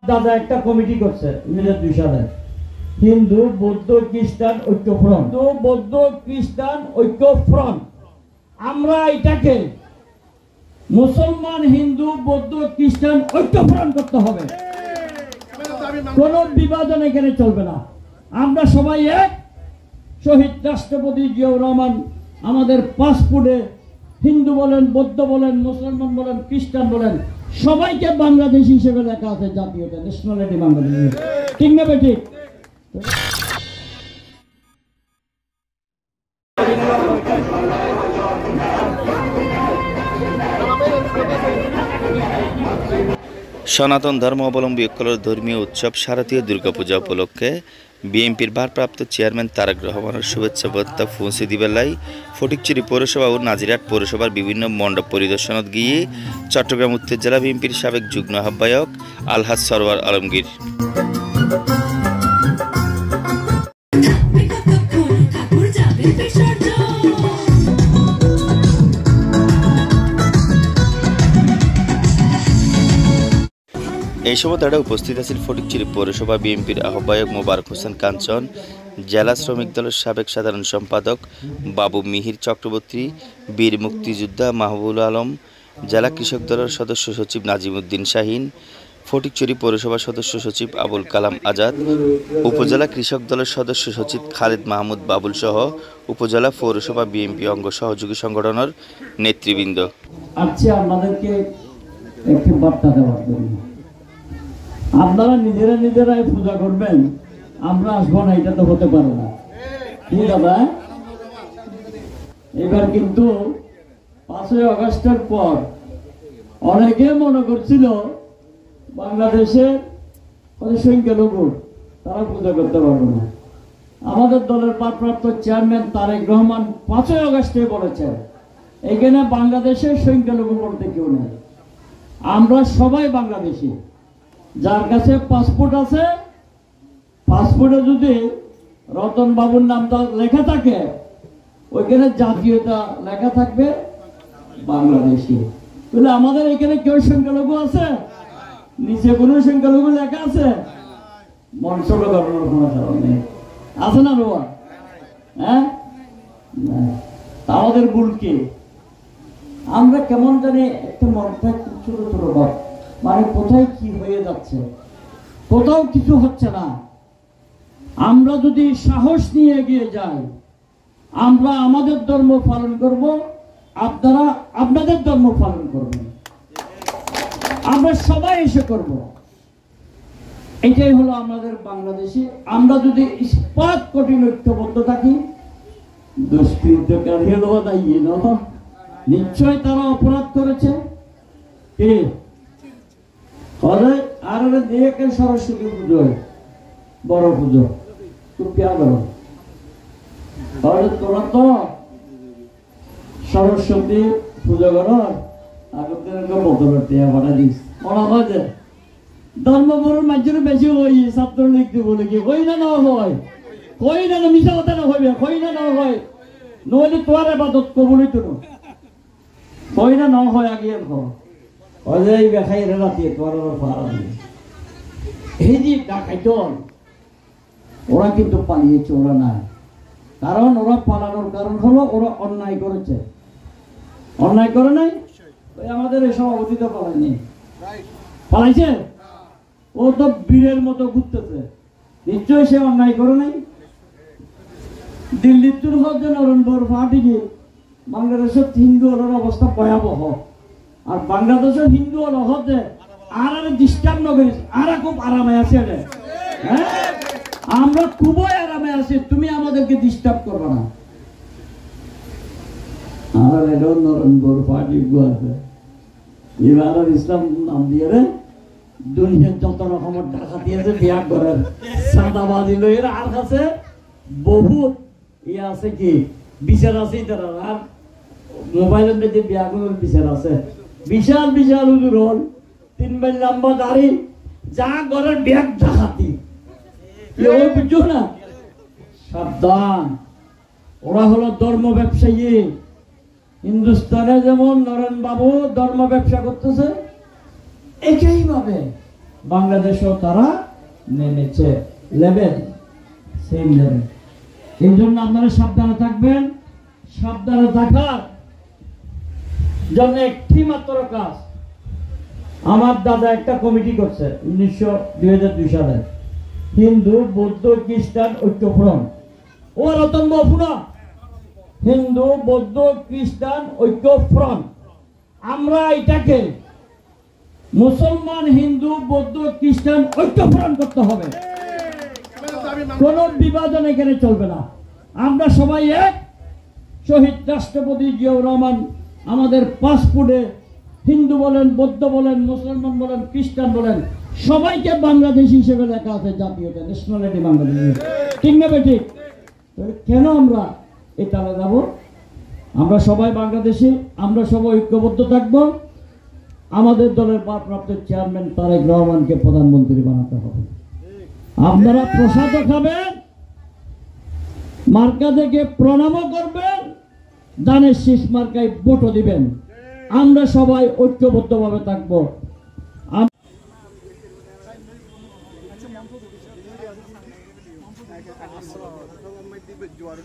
দাদা একটা কমিটি করছে 2002 সালে, হিন্দু বৌদ্ধ খ্রিস্টান ঐক্য ফ্রন্ট, হিন্দু বৌদ্ধ খ্রিস্টান ঐক্য ফ্রন্ট। আমরা এটাকে মুসলমান হিন্দু বৌদ্ধ খ্রিস্টান ঐক্য ফ্রন্ট করতে হবে। কোন বিভাজন এখানে চলবে না। আমরা সবাই এক। শহীদ রাষ্ট্রপতি জিয়াউর রহমান আমাদের পাসপোর্টে হিন্দু বলেন, বৌদ্ধ বলেন, মুসলমান বলেন, খ্রিস্টান বলেন, সবাইকে বাংলাদেশ হিসেবে লেখা আছে, জাতীয়তা, ন্যাশনালিটি বাংলাদেশ। ঠিক না বেঠিক? সনাতন ধর্মাবলম্বী ঐক্যের ধর্মীয় উৎসব শারদীয় দুর্গাপূজা উপলক্ষে বিএনপির ভারপ্রাপ্ত চেয়ারম্যান তারেক রহমানের শুভেচ্ছা বার্তা পৌঁছে দিবেলাই ফটিকছড়ি পৌরসভা ও নাজিরহাট পৌরসভার বিভিন্ন মণ্ডপ পরিদর্শনত গিয়ে চট্টগ্রাম উত্তর জেলা বিএনপির সাবেক যুগ্ম আহ্বায়ক আলহাজ সরওয়ার আলমগীর। এই সময় তারা উপস্থিত আছেন ফটিকছড়ি পৌরসভা বিএনপির আহ্বায়ক মোবারক হোসেন কাঞ্চন, জেলা শ্রমিক দলের সাবেক সাধারণ সম্পাদক বাবু মিহির চক্রবর্তী, বীর মুক্তিযোদ্ধা মাহবুবুল আলম, জেলা কৃষক দলের সদস্য সচিব নাজিমউদ্দিন শাহিন, ফটিকছড়ি পৌরসভার সদস্য সচিব আবুল কালাম আজাদ, উপজেলা কৃষক দলের সদস্য সচিব খালেদ মাহমুদ বাবুল সহ উপজেলা পৌরসভা বিএনপি অঙ্গ সহযোগী সংগঠনের নেতৃবৃন্দ। আচ্ছা, আমাদেরকে একটি বার্তা দেওয়ার জন্য আপনারা নিজেরাই পূজা করবেন, আমরা আসবো না, এটা তো হতে পারে না। কি দাদা, এবার কিন্তু 5ই আগস্টের পর অনেকে মনে করছিল বাংলাদেশের সংখ্যালঘু তারা পূজা করতে পারবে না। আমাদের দলের ভারপ্রাপ্ত চেয়ারম্যান তারেক রহমান 5ই আগস্টে বলেছেন এখানে বাংলাদেশের সংখ্যালঘু বলতে কেউ নেই, আমরা সবাই বাংলাদেশি। যার কাছে পাসপোর্ট আছে, পাসপোর্টে যদি রতন বাবুর নামটা লেখা থাকে, ওইখানে জাতীয়তা লেখা থাকবে বাংলাদেশি। বলে আমাদের এখানে কেউ সংখ্যালঘু আছে? নিচে কোনো সংখ্যালঘু লেখা আছে? মঞ্চ লাগানোর কোনো কারণ নেই, আছে না বাবা? হ্যাঁ, আমাদের ভুল কি? আমরা কেমন জানি একটা মনটা ছোট ছোট ভাব, মানে কোথায় কি হয়ে যাচ্ছে, কোথাও কিছু হচ্ছে না। আমরা যদি সাহস নিয়ে এগিয়ে যাই, আমরা আমাদের ধর্ম পালন করব, আপনারা আপনাদের ধর্ম পালন করবেন, আমরা সবাই এসে করব। এটাই হলো আমাদের বাংলাদেশে। আমরা যদি ইস্পাত কঠিন ঐক্যবদ্ধ থাকি, দুষ্কৃতকারী নিশ্চয় তারা অপরাধ করেছে। আর সরস্বতী পুজো, বড় পুজো, খুব কেয়া করো, তোরা তো সরস্বতী পুজো করো, বদলের টিয়া ভাড়া দিস। মনে হয় যে ধর্মপুরের মাঝে বেশি হই ছাত্রলীগ দিব নাকি? হই না, না হয়, কই না, মিশা কথা না হইবে, কই না, না হয়, নইলে তোর এবাদত কবুলই তো কই না, না হয় আগে এই বেখাই রাতে তোর এই যে ডাকাইতন, ওরা কিন্তু পালিয়েছে, ওরা নাই। কারণ ওরা পালানোর কারণ হলো ওরা অন্যায় করেছে। অন্যায় করে নাই? ওই আমাদের এই সভাপতি তো পালায়নি, পালাইছে? ও তো বীরের মতো ঘুরতেছে, নিশ্চয়ই সে অন্যায় করে নাই। দিল্লির তোর হচ্ছে নরেন্দ্র পার্টিকে বাংলাদেশের হিন্দু হলের অবস্থা ভয়াবহ, আর বাংলাদেশের হিন্দু হল হচ্ছে আর ডিস্টার্ব নগরী, আর খুব আরামে আছে। হ্যাঁ, আমরা খুবই আরামে আছি, তুমি আমাদেরকে ডিস্টার্ব করবে না। আর এটাও নরেন্দ্র পার্টি আছে, এবার ইসলাম নাম দিয়ে রে দুনিয়ার যত রকমের টাকা দিয়েছে বিয়া করার সাদাবাজি লইয়ের, আর কাছে বহুত ইয়ে আছে, কি বিচার আছে তারা, আর মোবাইলের মধ্যে বিয়া করার বিচার আছে। বিশাল বিশাল উজুর হল, 3 মাইল লম্বা দাড়ি, যা ঘরের ব্যাগ ডাকাতি, বুঝছো না? সাবধান, ওরা হলো ধর্ম ব্যবসায়ী। হিন্দুস্তানে যেমন নরেন বাবু ধর্ম ব্যবসা করতেছে, একইভাবে বাংলাদেশেও তারা নেমেছে লেভেল, সেম লেভেল। এই জন্য আপনারা সাবধানে থাকবেন। সাবধানে থাকার জন্য একটি মাত্র কাজ, আমার দাদা একটা কমিটি করছে 2002 সালে, হিন্দু বৌদ্ধ খ্রিস্টান ঐক্য ফ্রন্ট। ও রতন বাবু না, হিন্দু বৌদ্ধ খ্রিস্টান ঐক্য ফ্রন্ট। আমরা এটাকে মুসলমান হিন্দু বৌদ্ধ খ্রিস্টান ঐক্য ফ্রন্ট করতে হবে। কোন বিভাজন এখানে চলবে না। আমরা সবাই এক। শহীদ রাষ্ট্রপতি জিয়াউর রহমান আমাদের পাসপোর্টে হিন্দু বলেন, বৌদ্ধ বলেন, মুসলমান বলেন, খ্রিস্টান বলেন, সবাইকে বাংলাদেশী হিসেবে লেখা আছে, জাতীয়তা, ন্যাশনালিটি বাংলাদেশ। ঠিক না ঠিক? কেন আমরা এটা যাব? আমরা সবাই বাংলাদেশি, আমরা সবাই ঐক্যবদ্ধ থাকব। আমাদের দলের ভারপ্রাপ্ত চেয়ারম্যান তারেক রহমানকে প্রধানমন্ত্রী বানাতে হবে। আপনারা প্রসাদও খাবেন, মার্কা দেখে প্রণামও করবেন, দানের শীষ মার্কায় ভোটও দিবেন। আমরা সবাই ঐক্যবদ্ধভাবে থাকবো। জোয়ার